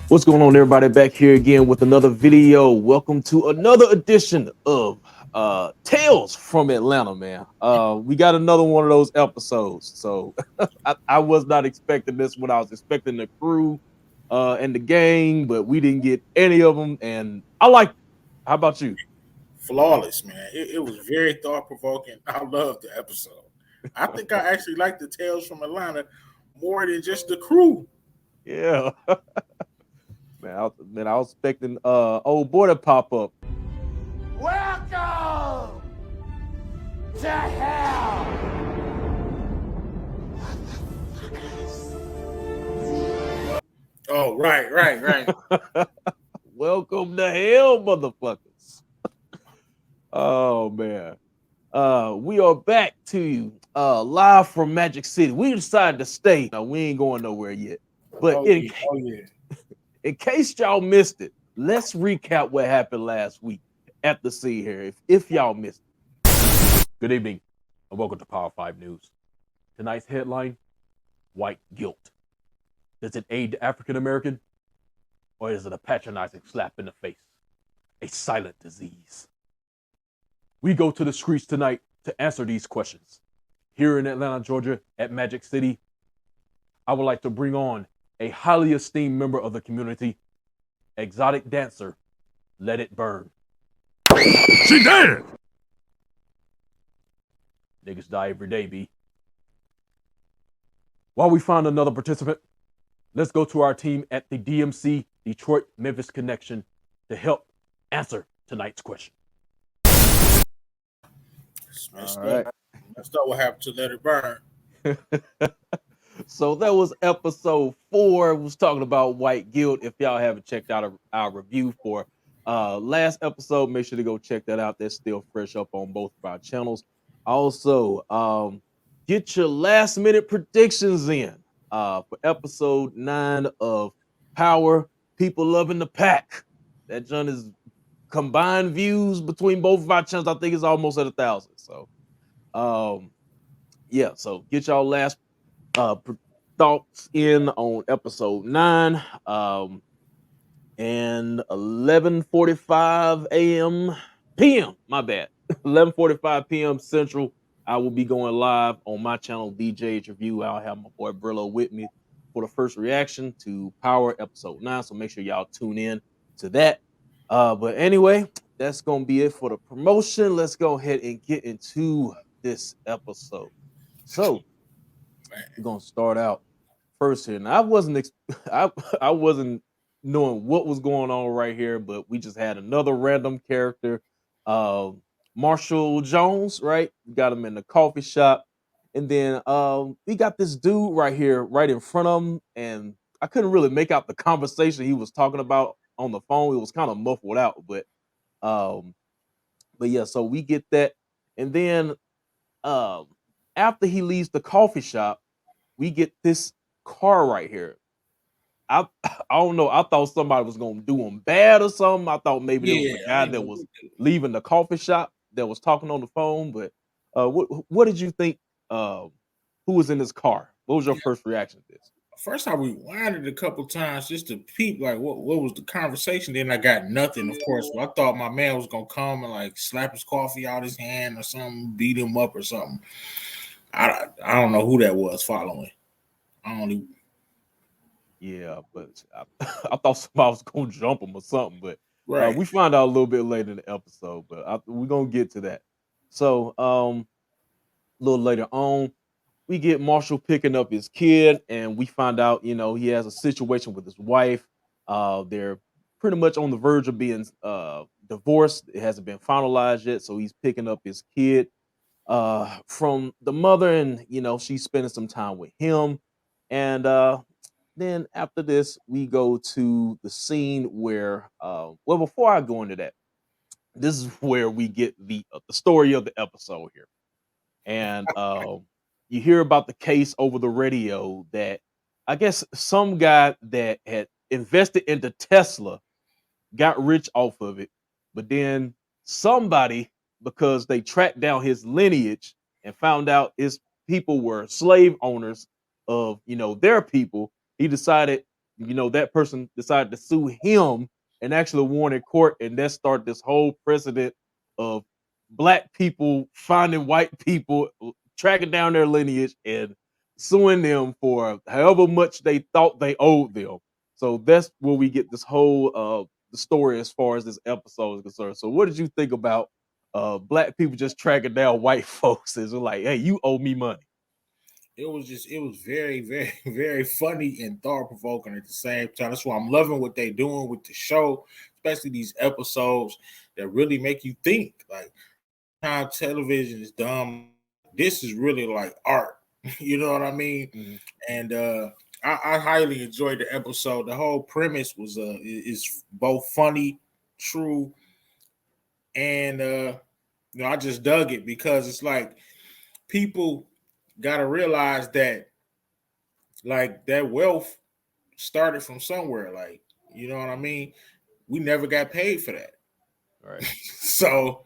What's going on, everybody? Back here again with another video. Welcome to another edition of Tales from Atlanta, man. We got another one of those episodes. So I was not expecting this one. I was expecting the crew and the gang, but we didn't get any of them. And I like. How about you? Flawless, man. It was very thought provoking. I loved the episode. I think I actually like the Tales from Atlanta more than just the crew. Yeah, man. I was expecting old boy to pop up. Welcome to hell. Oh, right. Welcome to hell, motherfuckers. Oh man. We are back to you live from Magic City. We decided to stay. No, we ain't going nowhere yet. But Oh yeah, oh yeah. in case y'all missed it, let's recap what happened last week at the sea here. If y'all missed it. Good evening and welcome to Power 5 News. Tonight's headline: white guilt. Does it aid the African American? Or is it a patronizing slap in the face? A silent disease. We go to the streets tonight to answer these questions. Here in Atlanta, Georgia, at Magic City, I would like to bring on a highly esteemed member of the community, exotic dancer, Let It Burn. She dead! Niggas die every day, B. While we find another participant, let's go to our team at the DMC Detroit Memphis Connection to help answer tonight's question. Messed All right. up. Messed up what happened to Let It Burn. So that was episode 4. We was talking about white guilt. If y'all haven't checked out our review for last episode, make sure to go check that out. That's still fresh up on both of our channels. Also, get your last minute predictions in for episode 9 of Power, People Loving the Pack. That John is combined views between both of our channels. I think it's almost at 1,000. So yeah, so get y'all last thoughts in on episode 9 and 11:45 a.m. p.m. My bad. 11:45 p.m. Central. I will be going live on my channel, DJ's Review. I'll have my boy Brillo with me for the first reaction to Power episode 9. So make sure y'all tune in to that. But anyway, that's gonna be it for the promotion. Let's go ahead and get into this episode. So we're gonna start out first here. Now I wasn't knowing what was going on right here, but we just had another random character, uh, Marshall Jones. Right, we got him in the coffee shop, and then we got this dude right here, right in front of him, and I couldn't really make out the conversation he was talking about on the phone. It was kind of muffled out, um, but yeah. So we get that, and then um, after he leaves the coffee shop, we get this car right here. I don't know. I thought somebody was gonna do him bad or something. I thought maybe there was Yeah, a I guy ain't that know was what to do. leaving the coffee shop that was talking on the phone. But what did you think? Who was in this car? What was your Yeah. first reaction to this? First I rewinded a couple times just to peep like what was the conversation. Then I got nothing, of course. But I thought my man was gonna come and like slap his coffee out his hand or something, beat him up or something. I don't know who that was following. I don't even Yeah, but I thought somebody was gonna jump him or something. But right. we find out a little bit later in the episode. But we're gonna get to that. So a little later on, we get Marshall picking up his kid, and we find out, he has a situation with his wife. They're pretty much on the verge of being divorced. It hasn't been finalized yet, so he's picking up his kid from the mother, and she's spending some time with him. And then after this, we go to the scene where, well, before I go into that, this is where we get the story of the episode here, and you hear about the case over the radio that I guess some guy that had invested into Tesla got rich off of it, but then somebody, because they tracked down his lineage and found out his people were slave owners of their people, he decided that person decided to sue him and actually won in court, and that started this whole precedent of black people finding white people, tracking down their lineage and suing them for however much they thought they owed them. So that's where we get this whole the story as far as this episode is concerned. So what did you think about black people just tracking down white folks? Is like, hey, you owe me money. It was very, very, very funny and thought provoking at the same time. That's why I'm loving what they're doing with the show, especially these episodes that really make you think. Like, how television is dumb. This is really like art. You know what I mean? Mm-hmm. And I highly enjoyed the episode. The whole premise was is both funny, true, and I just dug it because it's like people got to realize that like that wealth started from somewhere. Like, you know what I mean? We never got paid for that. All right. So,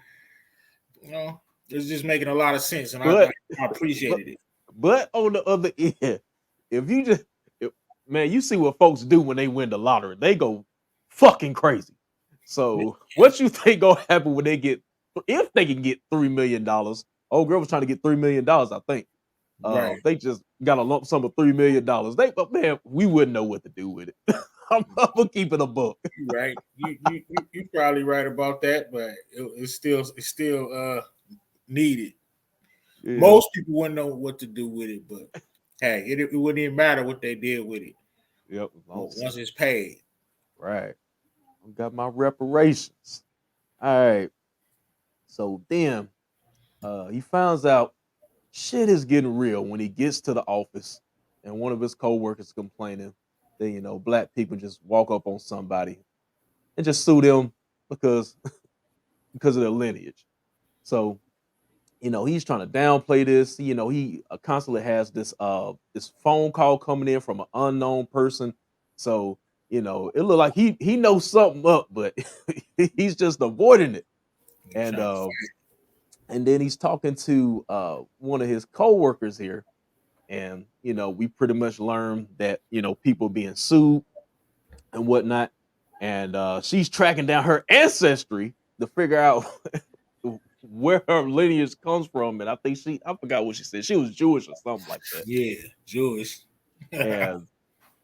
it's just making a lot of sense, and I appreciated it. But on the other end, man, you see what folks do when they win the lottery. They go fucking crazy. So what you think gonna happen when if they can get $3 million? Old girl was trying to get $3 million, I think. Right. They just got a lump sum of $3 million. But man, we wouldn't know what to do with it. I'm gonna keep it a book. Right. You probably right about that, but it's still needed. Yeah. Most people wouldn't know what to do with it, but hey, it wouldn't even matter what they did with it. Yep. Once it's paid. Right. I got my reparations. All right. So then he finds out shit is getting real when he gets to the office and one of his coworkers complaining that, black people just walk up on somebody and just sue them because of their lineage. So, he's trying to downplay this. He constantly has this phone call coming in from an unknown person. So, it looked like he knows something up, but he's just avoiding it. And then he's talking to one of his coworkers here, and we pretty much learned that people being sued and whatnot, and she's tracking down her ancestry to figure out where her lineage comes from. And I think I forgot what she said. She was Jewish or something like that. Yeah, Jewish. And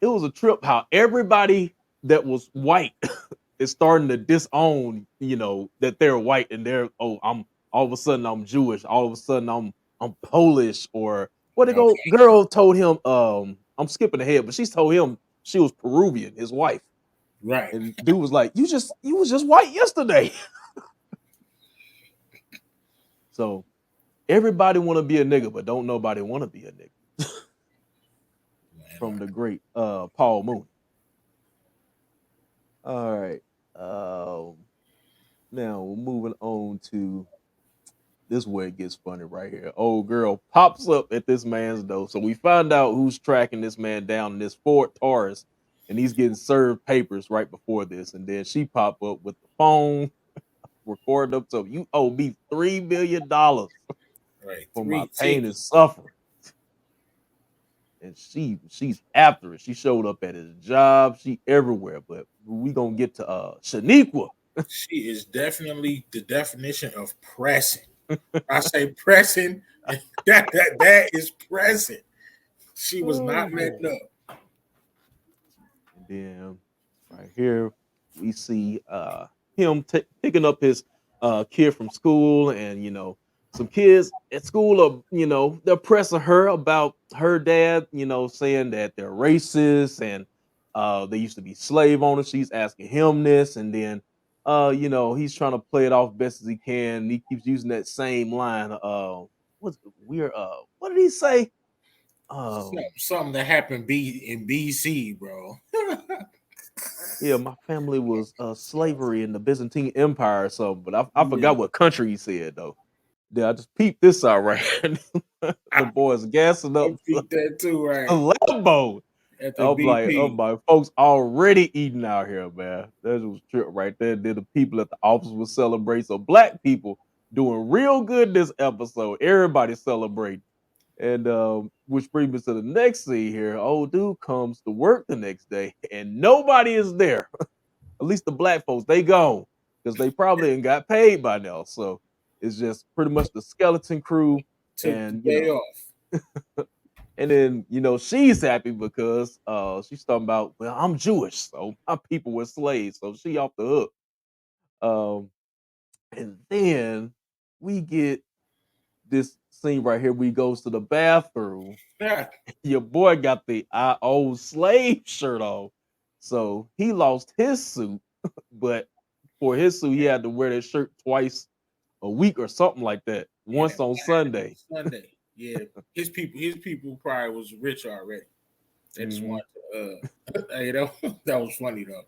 it was a trip how everybody that was white is starting to disown, that they're white and I'm all of a sudden I'm Jewish. All of a sudden I'm Polish, or girl told him, I'm skipping ahead, but she told him she was Peruvian, his wife. Right. And dude was like, you was just white yesterday. So everybody want to be a nigga, but don't nobody want to be a nigga. From the great Paul Mooney. All right. Now we're moving on to this is where it gets funny right here. Old girl pops up at this man's door. So we find out who's tracking this man down in this Ford Taurus, and he's getting served papers right before this. And then she pop up with the phone, recording up. So you owe me $3 million for my pain and suffering. And she's after it. She showed up at his job. She everywhere. But we gonna get to Shaniqua. She is definitely the definition of pressing. I say pressing. That is pressing. She was not letting up. And then right here we see him picking up his kid from school, and some kids at school are they're pressing her about her dad, saying that they're racist and they used to be slave owners. She's asking him this, and then he's trying to play it off best as he can. And he keeps using that same line. What did he say? Something that happened in BC, bro. Yeah, my family was slavery in the Byzantine Empire or something, but I forgot what country he said though. Yeah, I just peeped this out right here. The boys gassing up. I peeped that too, right? A Lambo. I'm like, folks already eating out here, man. That was a trip right there. Then the people at the office would celebrate. So black people doing real good this episode. Everybody celebrating. And which brings me to the next scene here. Old dude comes to work the next day, and nobody is there. At least the black folks, they gone because they probably ain't got paid by now. So it's just pretty much the skeleton crew, Took the and day off. and then she's happy because she's talking about, well, I'm Jewish, so my people were slaves, so she off the hook. Um, and then we get this scene right here. We goes to the bathroom. Yeah. Your boy got the I old slave shirt on, so he lost his suit. But for his suit, he had to wear that shirt twice a week or something like that. Yeah, Once on Sunday. Sunday. Yeah. His people probably was rich already. They just Mhm. wanted to hey, that was funny though.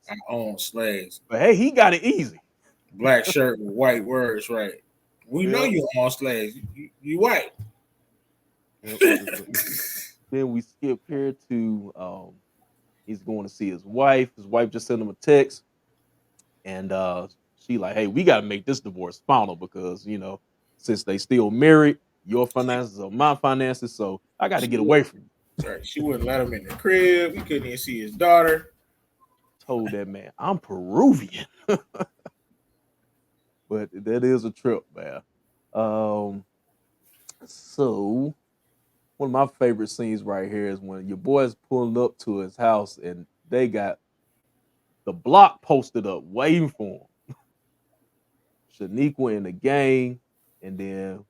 I own slaves. But hey, he got it easy. Black shirt with white words, right? We know Yep. you own slaves. You white. Yep. Then we skip here to he's going to see his wife. His wife just sent him a text, and she like, hey, we got to make this divorce final because since they still married, your finances are my finances, so I got to get away from you. Sorry, she wouldn't let him in the crib. He couldn't even see his daughter. Told that man, I'm Peruvian. But that is a trip, man. So one of my favorite scenes right here is when your boy's pulling up to his house and they got the block posted up waiting for him. Shaniqua in the gang, and then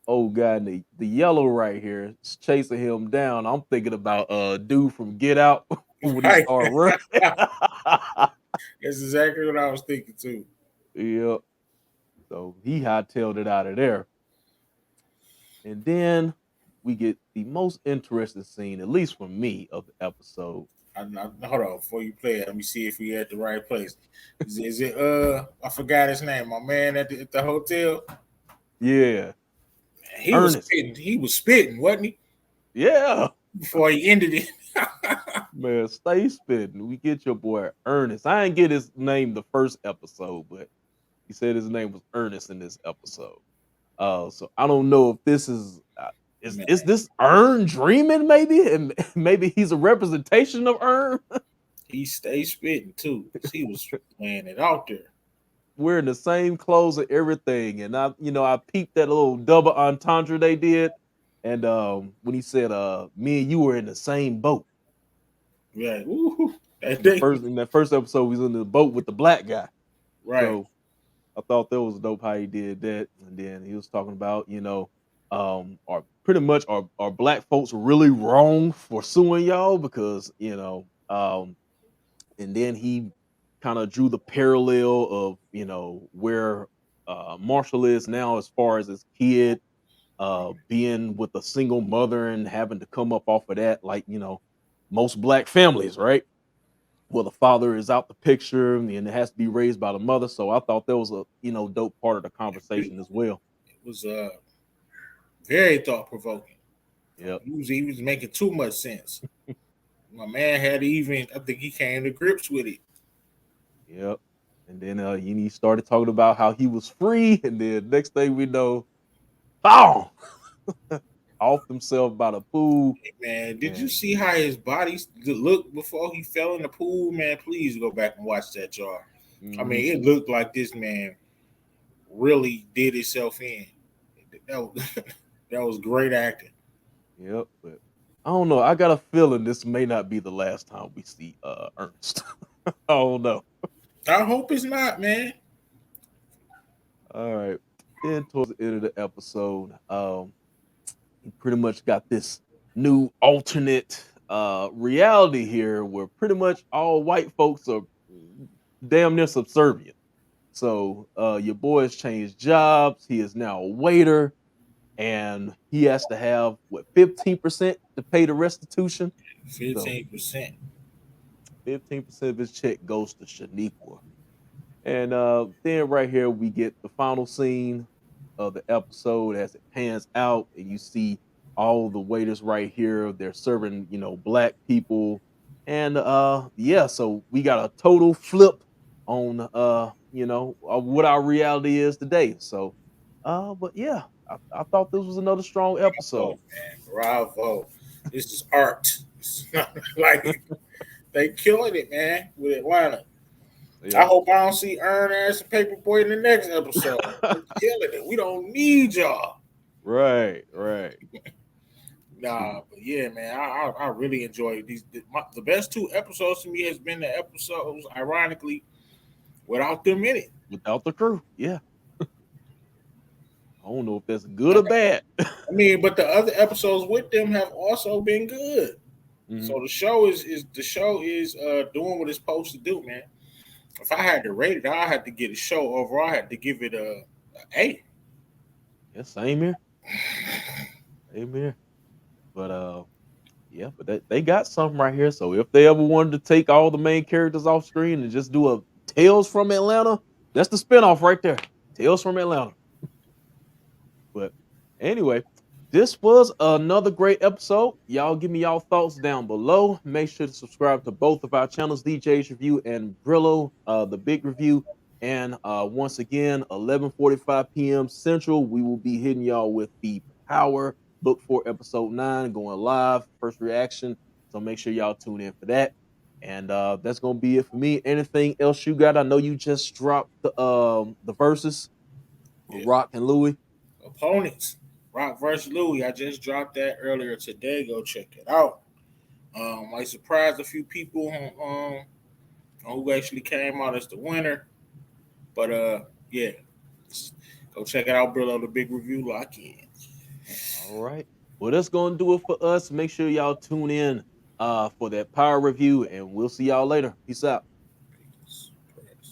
old guy in the yellow right here is chasing him down. I'm thinking about dude from Get Out when he Right. started running. That's exactly what I was thinking too. Yep. So he hightailed it out of there. And then we get the most interesting scene, at least for me, of the episode. Hold on, before you play it, let me see if we at the right place. Is it I forgot his name, my man at the hotel? Yeah. He Ernest. was spitting. He was spitting, wasn't he? Yeah. Before he ended it. Man, stay spitting. We get your boy Ernest. I didn't get his name the first episode, but he said his name was Ernest in this episode. So I don't know if this is this Ern dreaming maybe, and maybe he's a representation of Ern. He stayed spitting too. He was playing it out there. Wearing the same clothes and everything, and I peeped that little double entendre they did, and when he said, "Me and you were in the same boat." Yeah, woo-hoo. In that first episode, we was in the boat with the black guy. Right. So I thought that was dope how he did that. And then he was talking about, are pretty much are black folks really wrong for suing y'all? Because, and then he kind of drew the parallel of, where Marshall is now as far as his kid being with a single mother and having to come up off of that, like, most black families, right? Well, the father is out the picture and it has to be raised by the mother. So I thought that was a dope part of the conversation as well. It was very thought provoking. Yep. He was making too much sense. My man had I think he came to grips with it. Yep. And then he started talking about how he was free, and then next thing we know, boom, off himself by the pool. Hey man, did you see how his body looked before he fell in the pool? Man, please go back and watch that, y'all. Mm-hmm. I mean, it looked like this man really did himself in. That was great acting. Yep, but I don't know. I got a feeling this may not be the last time we see Ernest. I don't know. I hope it's not, man. All right. Then towards the end of the episode, he pretty much got this new alternate reality here where pretty much all white folks are damn near subservient. So your boy has changed jobs. He is now a waiter, and he has to have 15% to pay the restitution. 15%. 15% of his check goes to Shaniqua. And then right here we get the final scene of the episode as it pans out, and you see all the waiters right here. They're serving, black people, and so we got a total flip on what our reality is today. So, but yeah, I thought this was another strong episode. Man, bravo. This is art. It's not like they killing it, man, with Atlanta. Yeah. I hope I don't see Earn Ass and Paperboy in the next episode. They're killing it. We don't need y'all. Right. Nah, but yeah, man, I really enjoyed these. The best 2 episodes to me has been the episodes, ironically, without them in it. Without the crew, yeah. I don't know if that's good or bad. I mean, but the other episodes with them have also been good. Mhm. So the show is doing what it's supposed to do, man. If I had to rate it, I had to get a show overall. I had to give it a A. Yeah, same here. Same here. But yeah, but they got something right here. So if they ever wanted to take all the main characters off screen and just do a Tales from Atlanta, that's the spinoff right there. Tales from Atlanta. But anyway, this was another great episode. Y'all give me y'all thoughts down below. Make sure to subscribe to both of our channels, DJ's Review and Brillo, the Big Review. And once again, 11:45 p.m. Central, we will be hitting y'all with the Power Book for episode 9 going live, first reaction. So make sure y'all tune in for that. And that's gonna be it for me. Anything else you got? I know you just dropped the verses with Rock and Louis. Opponents, Rock versus Louis. I just dropped that earlier today. Go check it out. I surprised a few people on who actually came out as the winner. But yeah, go check it out, Brillo, the Big Review. Lock in. All right. Well, that's gonna do it for us. Make sure y'all tune in for that power review, and we'll see y'all later. Peace out.